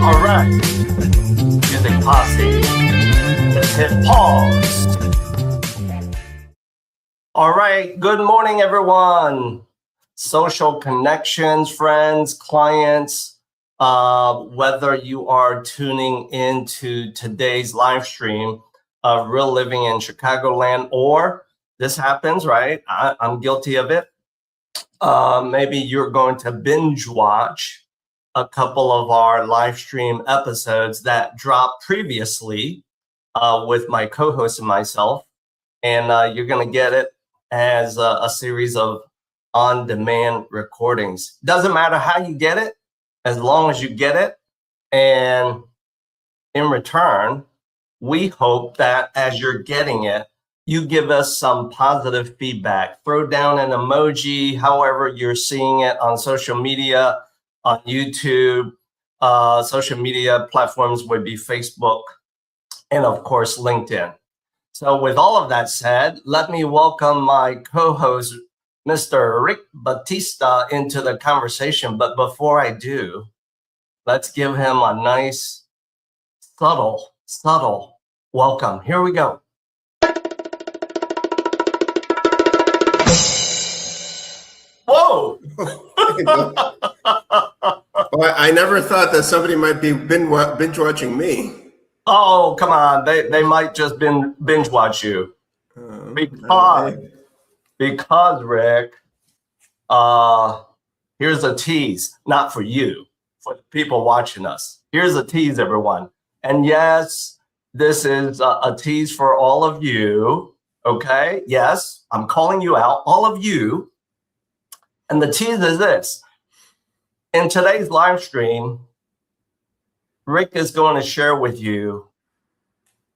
All right, music posse, let's hit pause. All right, good morning, everyone. Social connections, friends, clients, whether you are tuning into today's live stream of Real Living in Chicagoland, or this happens, right? I'm guilty of it. Maybe you're going to binge watch a couple of our live stream episodes that dropped previously with my co-host and myself. And you're gonna get it as a series of on-demand recordings. Doesn't matter how you get it, as long as you get it. And in return, we hope that as you're getting it, you give us some positive feedback. Throw down an emoji, however you're seeing it on social media, on YouTube. Social media platforms would be Facebook and, of course, LinkedIn. So with all of that said, let me welcome my co-host, Mr. Rick Batista, into the conversation. But before I do, let's give him a nice, subtle welcome. Here we go. Whoa! Well, I never thought that somebody might be binge watching me. Oh, come on. They might just binge watch you. Because Rick, here's a tease, not for you, for the people watching us. Here's a tease, everyone. And yes, this is a tease for all of you, okay? Yes, I'm calling you out, all of you. And the tease is this. In today's live stream, Rick is going to share with you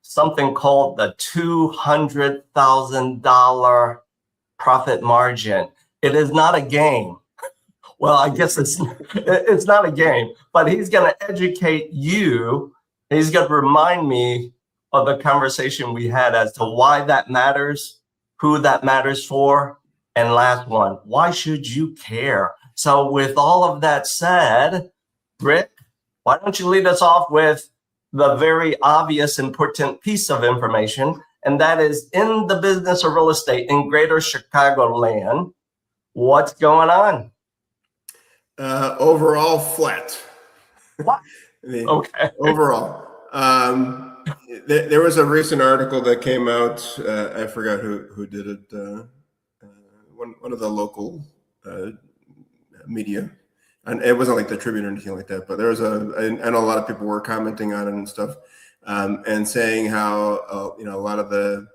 something called the $200,000 profit margin. It is not a game. Well, I guess it's not a game, but he's going to educate you. He's going to remind me of the conversation we had as to why that matters, who that matters for, and last one, why should you care? So with all of that said, Rick, why don't you lead us off with the very obvious, important piece of information, and that is in the business of real estate in greater Chicagoland, what's going on? Overall flat. What? Okay. Overall. There was a recent article that came out, I forgot who did it, one of the local media, and it wasn't like the Tribune or anything like that, but there was I know a lot of people were commenting on it and stuff, and saying how a lot of the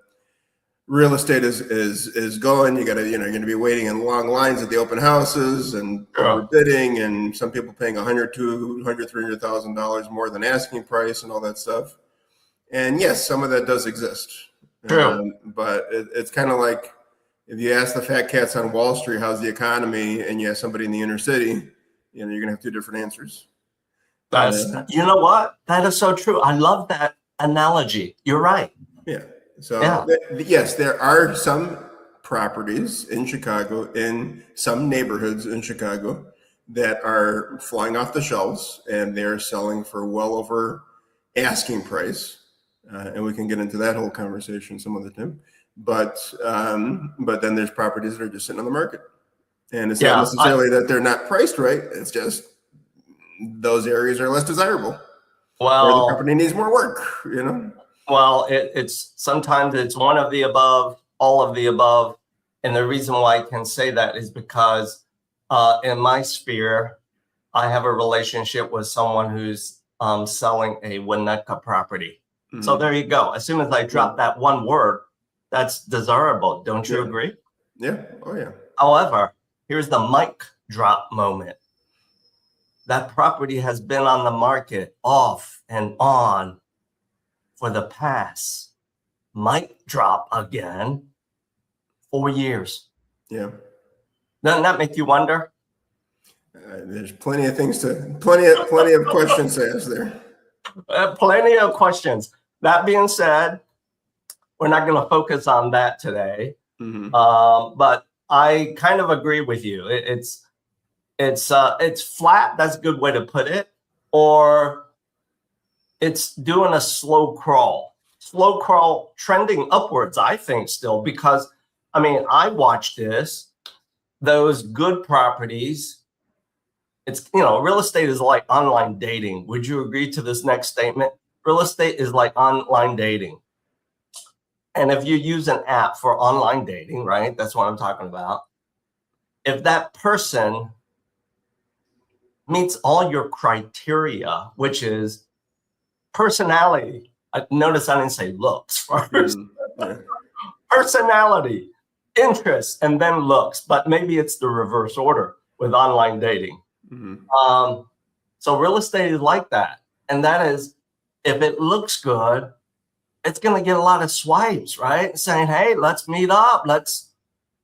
real estate is going. You're going to be waiting in long lines at the open houses and bidding, and some people paying $100,000, $200,000, $300,000 more than asking price and all that stuff. And yes, some of that does exist, but it's kind of like, if you ask the fat cats on Wall Street, how's the economy, and you ask somebody in the inner city, you're going to have two different answers. You know what? That is so true. I love that analogy. You're right. Yeah. So yes, there are some properties in Chicago, in some neighborhoods in Chicago, that are flying off the shelves, and they're selling for well over asking price. And we can get into that whole conversation some other time. But then there's properties that are just sitting on the market, and it's not necessarily that they're not priced right. It's just those areas are less desirable. or the Well, property needs more work, you know? well, it's sometimes it's one of the above, all of the above. And the reason why I can say that is because in my sphere, I have a relationship with someone who's selling a Winnetka property. So there you go. As soon as I drop that one word, that's desirable. Don't you agree? Yeah. Oh, yeah. However, here's the mic drop moment. That property has been on the market off and on for the past, mic drop again, 4 years. Yeah. Doesn't that make you wonder? There's plenty of things plenty of questions to ask there. Plenty of questions. That being said, we're not going to focus on that today. But I kind of agree with you. It's flat. That's a good way to put it. Or it's doing a slow crawl trending upwards, I think still, because I mean, I watched those good properties. It's, real estate is like online dating. Would you agree to this next statement? Real estate is like online dating. And if you use an app for online dating, right? That's what I'm talking about. If that person meets all your criteria, which is personality. Notice I didn't say looks first. Personality, interest, and then looks. But maybe it's the reverse order with online dating. So real estate is like that. And that is, if it looks good, it's going to get a lot of swipes, right? Saying, hey, let's meet up. Let's,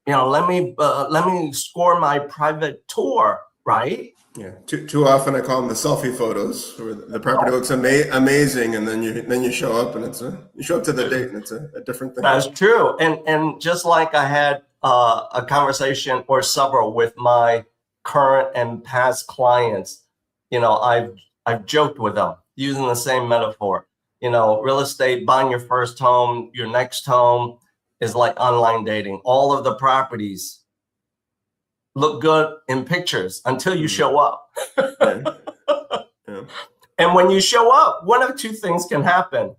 let me score my private tour, right? Yeah. Too often I call them the selfie photos, where the property looks amazing, and then you show up and you show up to the date and it's a different thing. That's true. And just like I had a conversation or several with my current and past clients, I've joked with them using the same metaphor. Real estate, buying your first home, your next home is like online dating. All of the properties look good in pictures until you show up. And when you show up, one of two things can happen.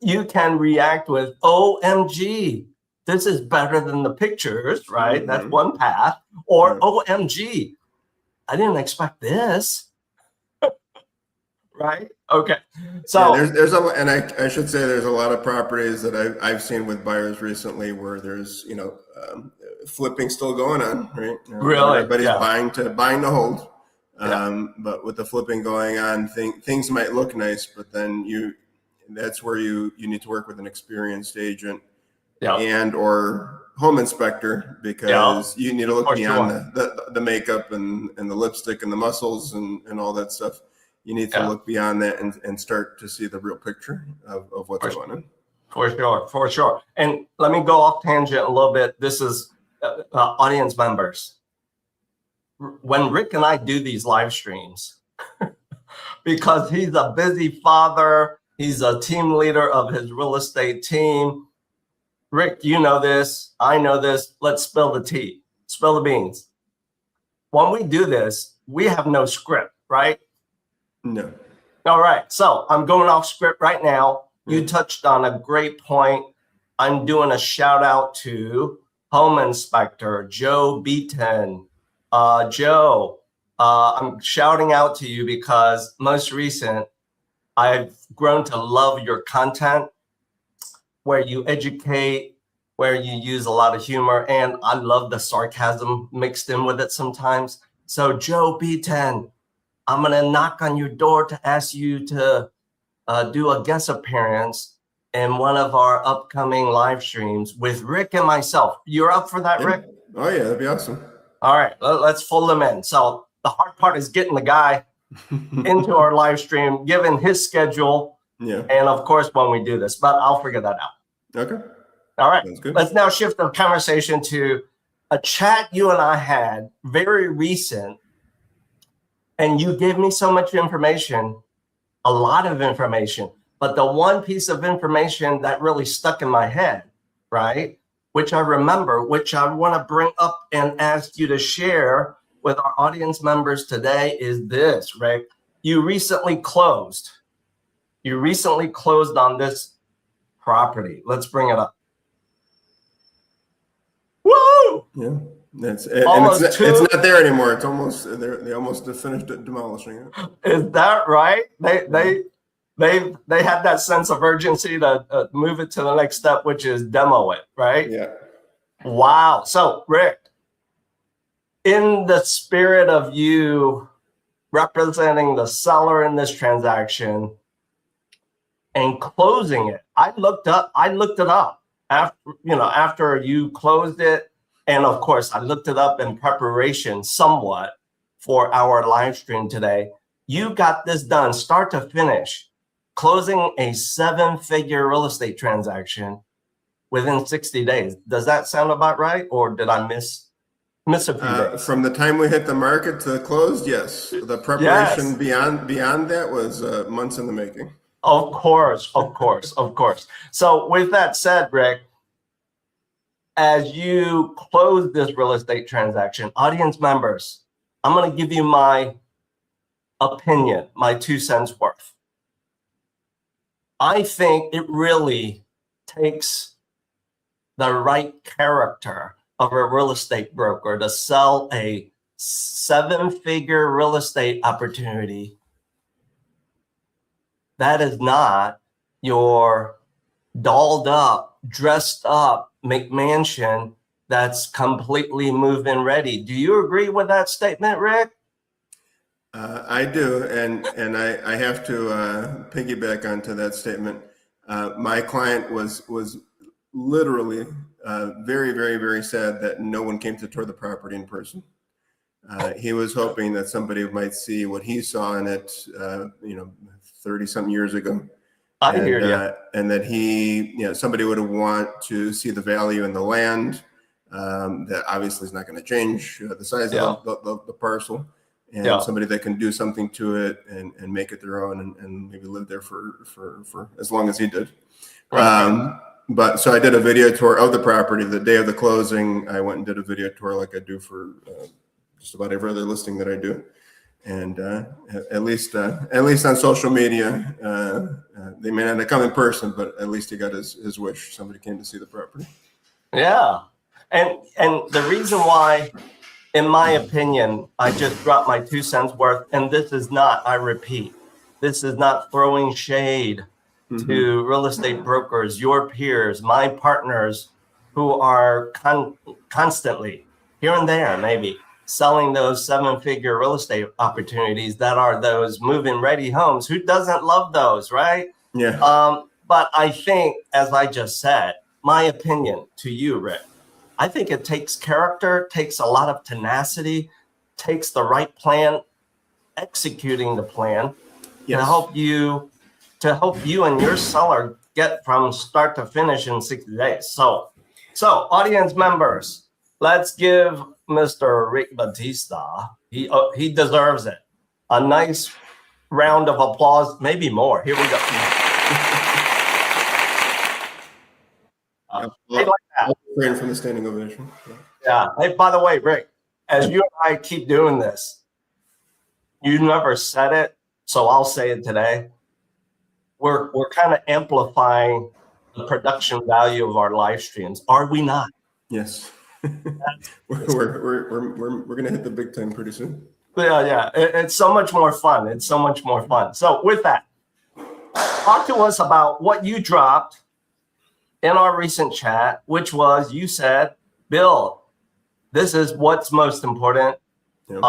You can react with, OMG, this is better than the pictures, right? That's one path. Or OMG, I didn't expect this. Right? Okay. So there's and I should say there's a lot of properties that I've seen with buyers recently where there's flipping still going on, right? Really, everybody's buying to hold. But with the flipping going on, things might look nice, but then that's where you need to work with an experienced agent and or home inspector, because you need to look beyond the makeup and the lipstick and the muscles and all that stuff. You need to look beyond that and start to see the real picture of what's going on. For sure. And let me go off tangent a little bit. This is audience members. When Rick and I do these live streams, because he's a busy father, he's a team leader of his real estate team. Rick, you know this, I know this. Let's spill the tea, spill the beans. When we do this, we have no script, right? No. All right. So I'm going off script right now. You touched on a great point. I'm doing a shout out to Home Inspector 𝙍𝙚𝙖𝙡 𝙇𝙞𝙬. Joe, I'm shouting out to you because most recent, I've grown to love your content, where you educate, where you use a lot of humor, and I love the sarcasm mixed in with it sometimes. So 𝙍𝙚𝙖𝙡, I'm going to knock on your door to ask you to do a guest appearance in one of our upcoming live streams with Rick and myself. You're up for that, Rick? Oh, yeah, that'd be awesome. All right, let's fold them in. So the hard part is getting the guy into our live stream, given his schedule. And of course, when we do this, but I'll figure that out. Okay. All right. Let's now shift the conversation to a chat you and I had very recent. And you gave me so much information, a lot of information, but the one piece of information that really stuck in my head, right, which I remember, which I want to bring up and ask you to share with our audience members today is this, Rick. You recently closed You recently closed on this property. Let's bring it up. Woo! Yeah, it's not there anymore. It's almost they almost finished demolishing it. Is that right? They had that sense of urgency to move it to the next step, which is demo it, right? Yeah. Wow. So Rick, in the spirit of you representing the seller in this transaction and closing it, I looked it up after you closed it. And of course, I looked it up in preparation somewhat for our live stream today. You got this done start to finish, closing a 7-figure real estate transaction within 60 days. Does that sound about right? Or did I miss a few days? From the time we hit the market to closed, yes. The preparation beyond that was months in the making. Of course. So with that said, Rick, as you close this real estate transaction, audience members, I'm going to give you my opinion, my 2 cents worth. I think it really takes the right character of a real estate broker to sell a 7-figure real estate opportunity that is not your dolled up, dressed up McMansion that's completely move-in ready. Do you agree with that statement, Rick? I do, and I have to piggyback onto that statement. My client was literally very, very, very sad that no one came to tour the property in person. He was hoping that somebody might see what he saw in it, 30-something years ago. I hear you. And that somebody would want to see the value in the land. That obviously is not going to change the size of the parcel. And somebody that can do something to it and make it their own and maybe live there for as long as he did. Right. But so I did a video tour of the property the day of the closing. I went and did a video tour like I do for just about every other listing that I do. And at least on social media, they may not have come in person, but at least he got his wish. Somebody came to see the property. Yeah, and the reason why, in my opinion, I just dropped my 2 cents worth, and this is not, I repeat, this is not throwing shade to real estate brokers, your peers, my partners who are constantly here and there, maybe selling those 7-figure real estate opportunities that are those move-in ready homes. Who doesn't love those, right? Yeah. But I think, as I just said, my opinion to you, Rick, I think it takes character, takes a lot of tenacity, takes the right plan, executing the plan to help you and your seller get from start to finish in 60 days. So audience members, let's give Mr. Rick Batista, he deserves it, a nice round of applause, maybe more. Here we go. Like that. From the standing ovation. Yeah. Hey, by the way, Rick, as you and I keep doing this, you never said it, so I'll say it today. We're kind of amplifying the production value of our live streams, are we not? Yes. we're gonna hit the big time pretty soon. Yeah. It's so much more fun. It's so much more fun. So with that, talk to us about what you dropped in our recent chat, which was, you said, Bill, this is what's most important. Yep.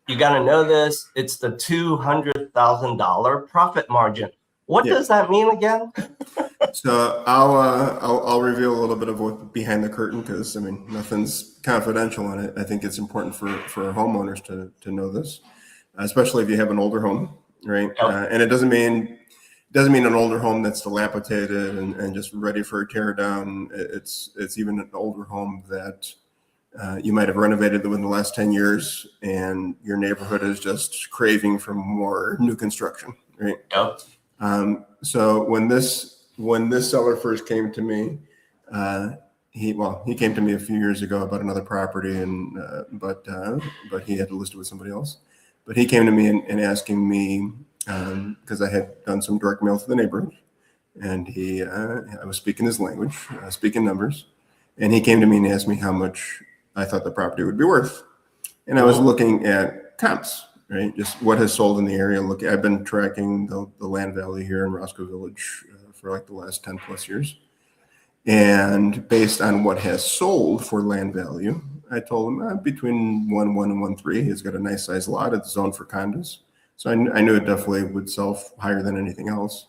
You got to know this. It's the $200,000 profit margin. What does that mean again? So I'll reveal a little bit of what's behind the curtain, because I mean nothing's confidential in it. I think it's important for homeowners to know this, especially if you have an older home, right? Yep. And it doesn't mean an older home that's dilapidated and just ready for a tear down. It's even an older home that you might have renovated within the last 10 years, and your neighborhood is just craving for more new construction, right? Yep. So when this seller first came to me, he came to me a few years ago about another property, and but he had to list it with somebody else. But he came to me and asking me because I had done some direct mail to the neighborhood, and I was speaking his language, speaking numbers, and he came to me and asked me how much I thought the property would be worth. And I was looking at comps, right? Just what has sold in the area. Look, I've been tracking the land value here in Roscoe Village for like the last 10 plus years. And based on what has sold for land value, I told him between 1.1 and 1.3. He's got a nice sized lot. It's zoned for condos. So I knew it definitely would sell higher than anything else.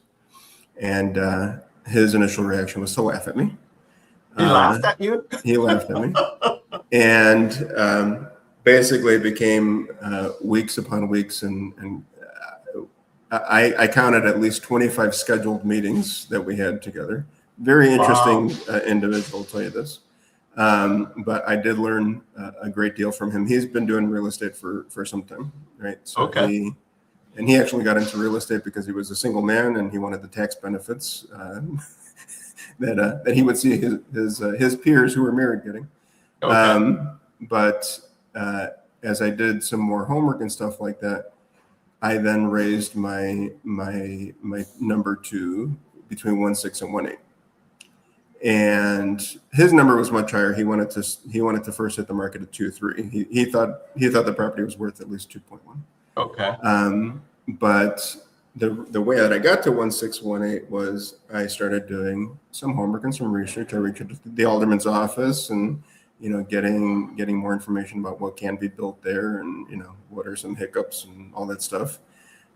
And his initial reaction was to laugh at me. He laughed at you? He laughed at me. And basically it became weeks upon weeks. And I counted at least 25 scheduled meetings that we had together. Very interesting individual, I'll tell you this. But I did learn a great deal from him. He's been doing real estate for some time, right? So he actually got into real estate because he was a single man and he wanted the tax benefits that he would see his peers who were married getting. But as I did some more homework and stuff like that, I then raised my number to between 1.6 and 1.8. And his number was much higher. He wanted to first hit the market at 2.3. He thought the property was worth at least 2.1. Okay. But the way that I got to 1.6, 1.8 was I started doing some homework and some research. I reached the alderman's office and getting more information about what can be built there and what are some hiccups and all that stuff.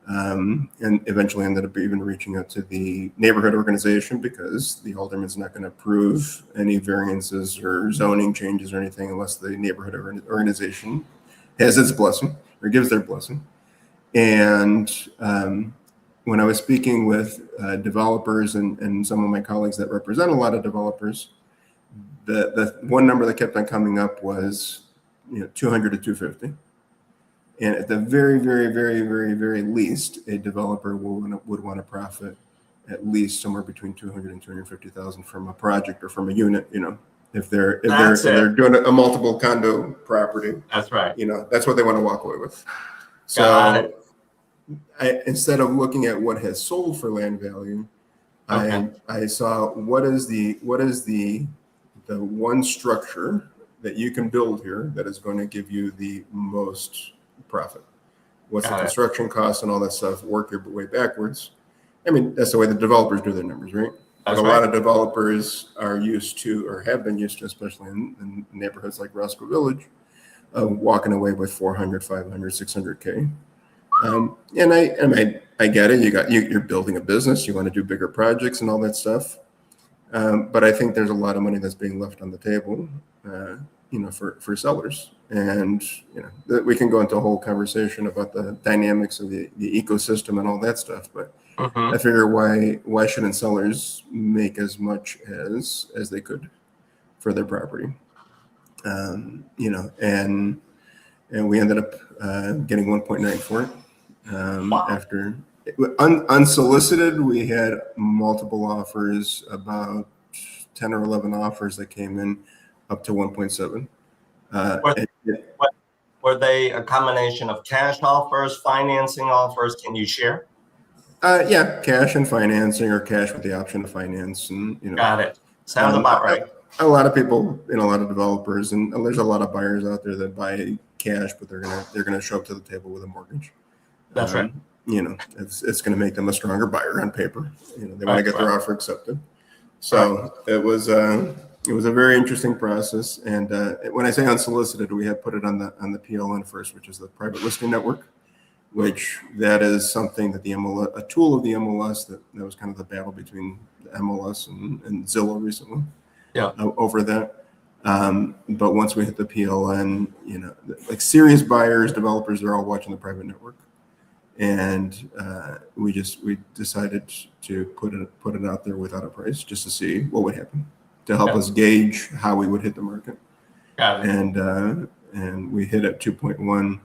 And eventually ended up even reaching out to the neighborhood organization because the alderman's not going to approve any variances or zoning changes or anything unless the neighborhood organization has its blessing or gives their blessing. And when I was speaking with developers and some of my colleagues that represent a lot of developers, the one number that kept on coming up was 200 to 250. And at the very, very, very, very, very least, a developer would want to profit at least somewhere between 200 and 250,000 from a project or from a unit. If they're doing a multiple condo property, that's right. That's what they want to walk away with. So instead of looking at what has sold for land value, I saw what is the one structure that you can build here that is going to give you the most profit. What's the construction cost and all that stuff? Work your way backwards. I mean, that's the way the developers do their numbers, right? But a lot of developers are used to, or have been used to, especially in neighborhoods like Roscoe Village, walking away with 400, 500, 600K. And I get it. You're building a business. You want to do bigger projects and all that stuff. But I think there's a lot of money that's being left on the table, for sellers. And we can go into a whole conversation about the dynamics of the ecosystem and all that stuff. But I figure why shouldn't sellers make as much as they could for their property? And we ended up getting 1.9 for it. After unsolicited, we had multiple offers, about 10 or 11 offers that came in up to 1.7. Were they a combination of cash offers, financing offers? Can you share? Yeah, cash and financing, or cash with the option to finance, and Got it. Sounds about right. A lot of people, a lot of developers, and there's a lot of buyers out there that buy cash, but they're gonna show up to the table with a mortgage. That's right. It's going to make them a stronger buyer on paper. They want to get their offer accepted. So it was a very interesting process. And when I say unsolicited, we had put it on the PLN first, which is the private listing network, which that is something that the MLS, a tool of the MLS that was kind of the battle between the MLS and Zillow recently. Over that. But once we hit the PLN, like serious buyers, developers, they're all watching the private network. And we decided to put it out there without a price just to see what would happen, to help us gauge how we would hit the market. And we hit at 2.1.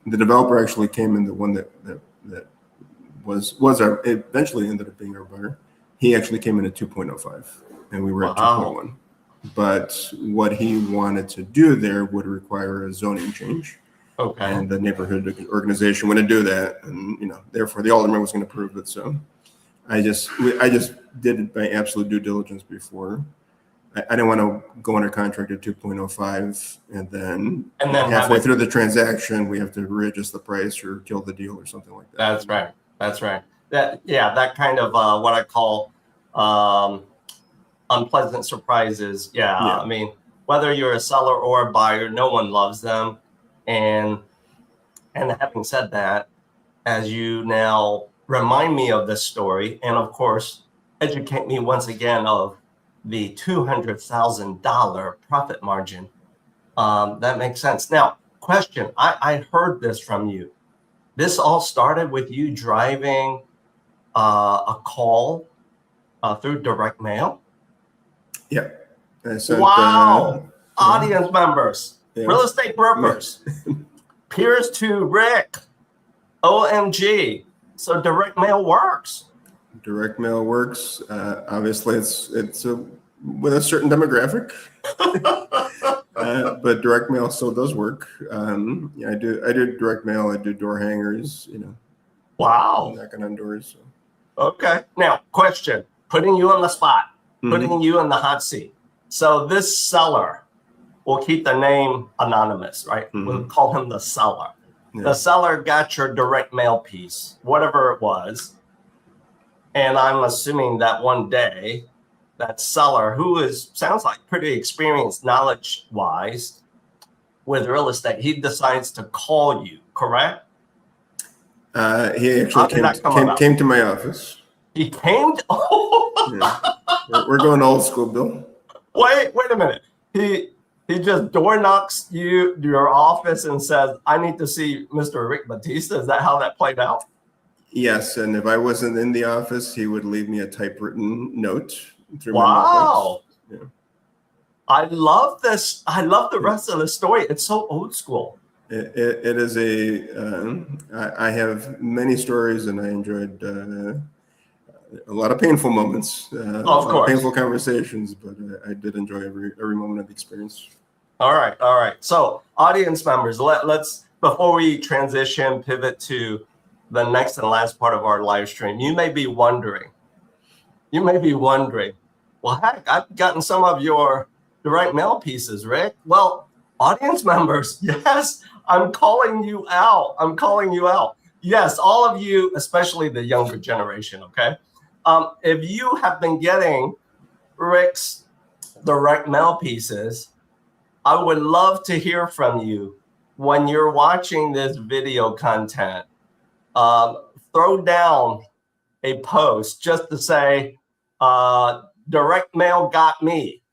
The developer actually came in, the one that was our, eventually ended up being our buyer. He actually came in at 2.05, and we were at 2.1. But what he wanted to do there would require a zoning change. Okay. And the neighborhood organization wouldn't do that, and therefore the alderman was going to approve it. So I just did my absolute due diligence before. I didn't want to go under contract at 2.05 and then halfway through the transaction we have to readjust the price or kill the deal or something like that. That's right. That's right. That kind of what I call unpleasant surprises. Yeah. I mean, whether you're a seller or a buyer, no one loves them. And having said that, as you now remind me of this story, and of course, educate me once again of the $200,000 profit margin, that makes sense. Now, question, I heard this from you. This all started with you driving a call through direct mail? Yeah. Wow. Audience members, real estate brokers, peers to Rick. OMG. So direct mail works. Direct mail works. Obviously, it's with a certain demographic, but direct mail still does work. I do direct mail. I do door hangers. Wow. Knocking on doors. So. Okay. Now, question: putting you on the spot, putting you in the hot seat. So this seller, we'll keep the name anonymous, right? We'll call him the seller. Yeah. The seller got your direct mail piece, whatever it was. And I'm assuming that one day, that seller, who sounds like pretty experienced knowledge-wise with real estate, he decides to call you, correct? He actually came to my office. He came to, We're going old school, Bill. Wait a minute. He just door knocks your office and says, I need to see Mr. Rick Batista. Is that how that played out? Yes, and if I wasn't in the office, he would leave me a typewritten note through my mailbox. Yeah. I love this. I love the rest of the story. It's so old school. It is I have many stories, and I enjoyed a lot of painful moments, of course, painful conversations, but I did enjoy every moment of the experience. All right. So, audience members, let's before we transition, pivot to the next and last part of our live stream. You may be wondering, well, heck, I've gotten some of your direct mail pieces, Rick. Well, audience members, yes, I'm calling you out. Yes, all of you, especially the younger generation, okay? If you have been getting Rick's direct mail pieces, I would love to hear from you when you're watching this video content. Throw down a post just to say, direct mail got me.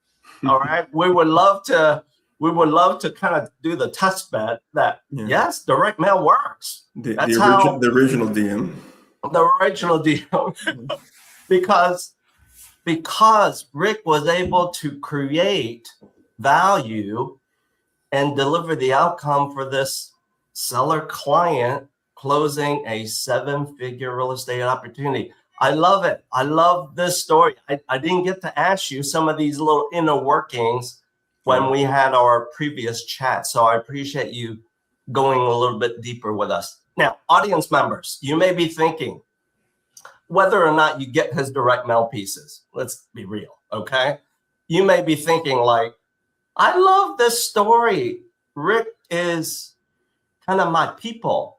All right. We would love to kind of do the test bet that yes, direct mail works. The original DM. The original DM. Because Rick was able to create value and deliver the outcome for this seller client closing a 7-figure real estate opportunity. I love it. I love this story. I didn't get to ask you some of these little inner workings when we had our previous chat. So I appreciate you going a little bit deeper with us. Now, audience members, you may be thinking, whether or not you get his direct mail pieces, let's be real, okay? You may be thinking like, I love this story. Rick is kind of my people,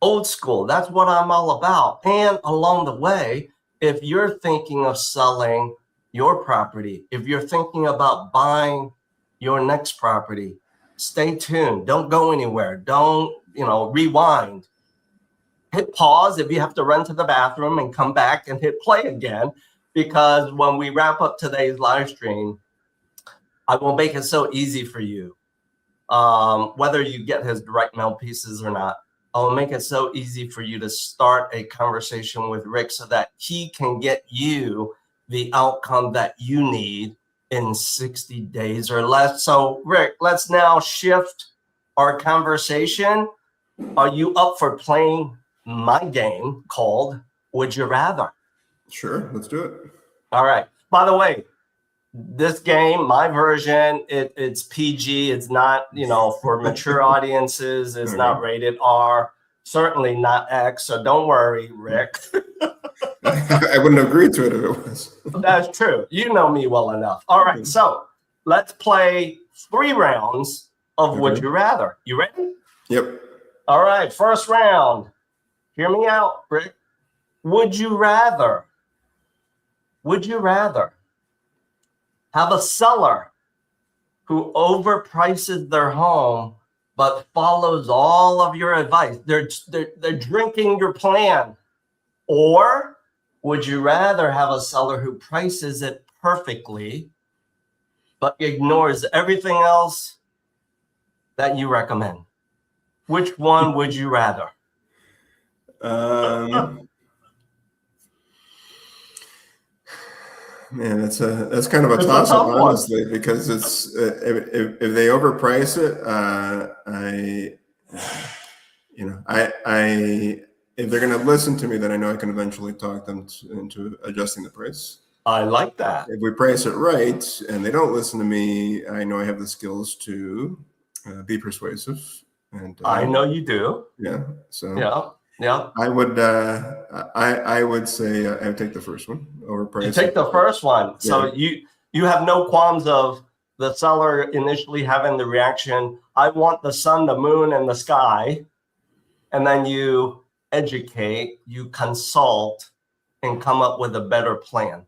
old school. That's what I'm all about. And along the way, if you're thinking of selling your property, if you're thinking about buying your next property, stay tuned. Don't go anywhere. Don't, rewind. Hit pause if you have to run to the bathroom and come back and hit play again, because when we wrap up today's live stream, I will make it so easy for you, whether you get his direct mail pieces or not. I'll make it so easy for you to start a conversation with Rick so that he can get you the outcome that you need in 60 days or less. So, Rick, let's now shift our conversation. Are you up for playing my game called Would You Rather? Sure, let's do it. All right. By the way, this game, my version, it's PG. It's not, for mature audiences. It's not rated R. Certainly not X. So don't worry, Rick. I wouldn't agree to it if it was. That's true. You know me well enough. All right. So let's play 3 rounds of Would You Rather. You ready? Yep. All right. First round. Hear me out, Rick. Would you rather have a seller who overprices their home but follows all of your advice? They're drinking your plan. Or would you rather have a seller who prices it perfectly but ignores everything else that you recommend? Which one would you rather? Man, that's kind of a toss-up, honestly, because it's if they overprice it, if they're going to listen to me, then I know I can eventually talk them into adjusting the price. I like that. If we price it right and they don't listen to me, I know I have the skills to be persuasive. And I know you do. Yeah. So yeah. I would say I would take the first one over price. You take the first one. So you have no qualms of the seller initially having the reaction, I want the sun, the moon, and the sky. And then you educate, you consult, and come up with a better plan.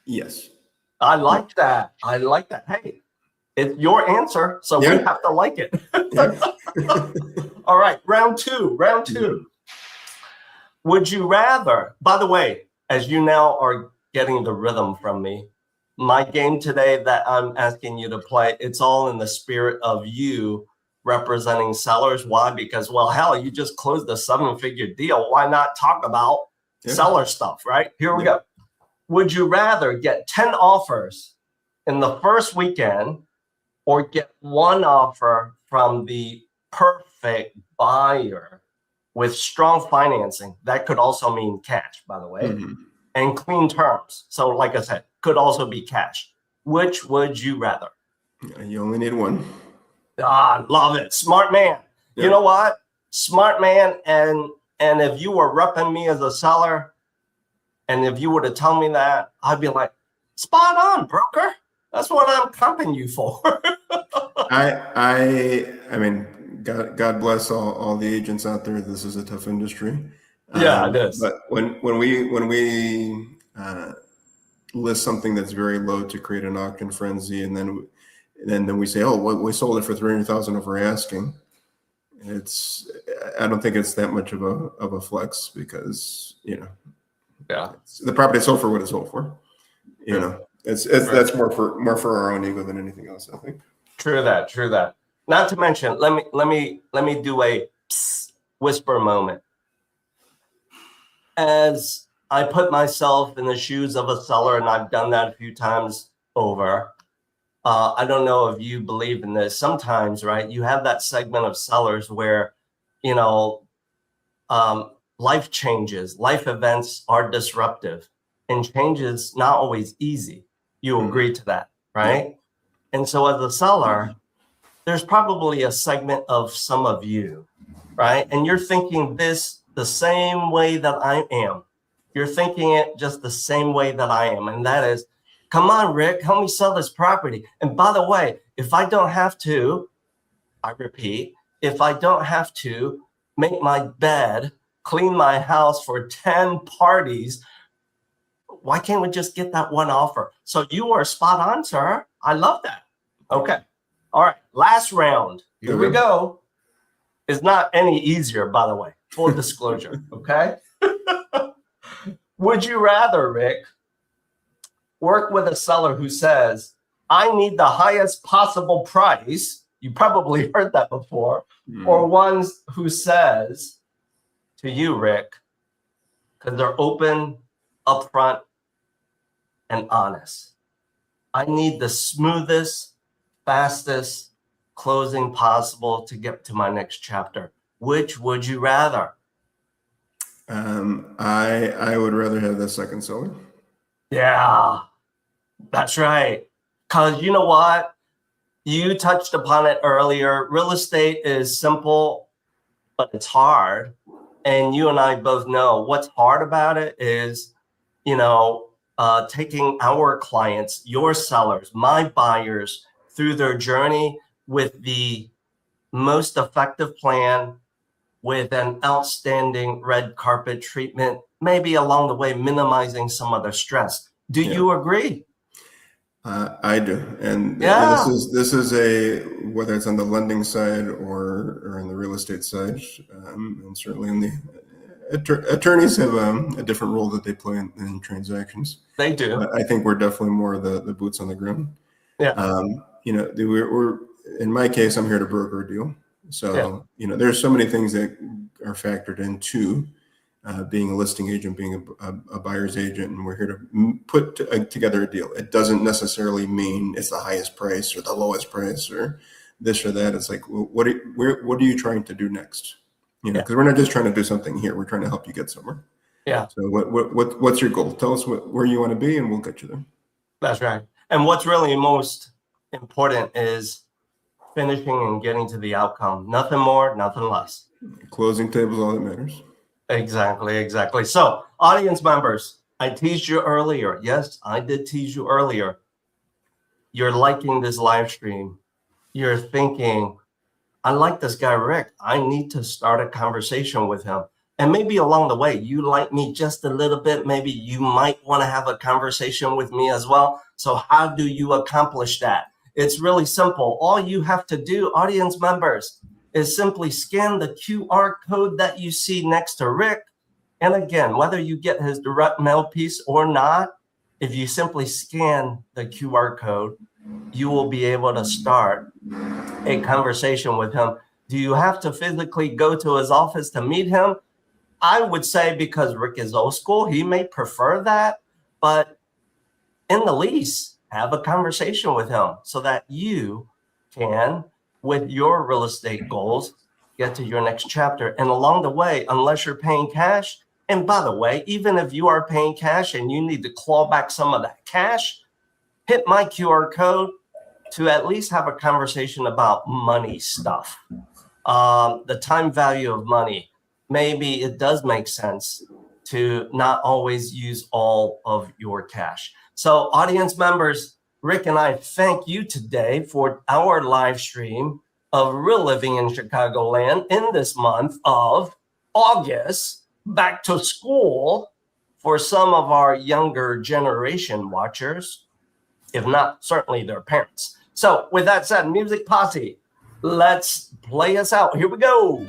Yes. I like that. I like that. Hey, it's your answer, so we have to like it. All right, round two. Would you rather, by the way, as you now are getting the rhythm from me, my game today that I'm asking you to play, it's all in the spirit of you representing sellers. Why? Because, well, hell, you just closed a 7-figure deal. Why not talk about seller stuff, right? Here we go. Would you rather get 10 offers in the first weekend or get 1 offer from the perfect buyer with strong financing? That could also mean cash, by the way, and clean terms. So like I said, could also be cash. Which would you rather? You only need 1. Love it. Smart man. Yep. You know what? Smart man. And if you were repping me as a seller, and if you were to tell me that, I'd be like, spot on, broker. That's what I'm comping you for. I mean, God bless all the agents out there. This is a tough industry. Yeah, it is. But when we list something that's very low to create an auction frenzy, and then we say, oh, well, we sold it for $300,000 over asking. I don't think it's that much of a flex, because the property sold for what it sold for. That's more for our own ego than anything else, I think. True that. Not to mention, let me do a whisper moment. As I put myself in the shoes of a seller, and I've done that a few times over. I don't know if you believe in this. Sometimes, right, you have that segment of sellers where, life changes, life events are disruptive, and change is not always easy. You agree to that, right? Yeah. And so as a seller, there's probably a segment of some of you, right? And you're thinking this the same way that I am. You're thinking it just the same way that I am. And that is, come on, Rick, help me sell this property. And by the way, if I don't have to, I repeat, if I don't have to make my bed, clean my house for 10 parties, why can't we just get that 1 offer? So you are spot on, sir. I love that. Okay. All right. Last round. Here we go. It's not any easier, by the way. Full disclosure. Okay. Would you rather, Rick, work with a seller who says, I need the highest possible price? You probably heard that before. Or ones who says to you, Rick, because they're open, upfront, and honest, I need the smoothest, fastest closing possible to get to my next chapter. Which would you rather? I would rather have the second seller. Yeah. That's right. Because you know what? You touched upon it earlier. Real estate is simple, but it's hard. And you and I both know what's hard about it is, taking our clients, your sellers, my buyers through their journey with the most effective plan, with an outstanding red carpet treatment, maybe along the way minimizing some of the stress. Do you agree? I do, and Yeah. this is a, whether it's on the lending side or on the real estate side, and certainly in the attorneys have a different role that they play in transactions. They do. I think we're definitely more the boots on the ground. Yeah. We're in my case, I'm here to broker a deal. So, there's so many things that are factored into being a listing agent, being a buyer's agent, and we're here to put together a deal. It doesn't necessarily mean it's the highest price or the lowest price or this or that. It's like, well, what are you trying to do next? Because we're not just trying to do something here. We're trying to help you get somewhere. Yeah. So what's your goal? Tell us where you want to be, and we'll get you there. That's right. And what's really most important is finishing and getting to the outcome. Nothing more, nothing less. Closing table is all that matters. Exactly. So, audience members, I teased you earlier. Yes, I did tease you earlier. You're liking this live stream. You're thinking, I like this guy, Rick. I need to start a conversation with him. And maybe along the way, you like me just a little bit. Maybe you might want to have a conversation with me as well. So how do you accomplish that? It's really simple. All you have to do, audience members, is simply scan the QR code that you see next to Rick. And again, whether you get his direct mail piece or not, if you simply scan the QR code, you will be able to start a conversation with him. Do you have to physically go to his office to meet him? I would say, because Rick is old school, he may prefer that, but in the least, have a conversation with him so that you can, with your real estate goals, get to your next chapter. And along the way, unless you're paying cash, and by the way, even if you are paying cash and you need to claw back some of that cash, hit my QR code to at least have a conversation about money stuff, the time value of money. Maybe it does make sense to not always use all of your cash. So audience members, Rick and I thank you today for our live stream of Real Living in Chicagoland in this month of August, back to school for some of our younger generation watchers, if not certainly their parents. So with that said, Music Posse, let's play us out. Here we go.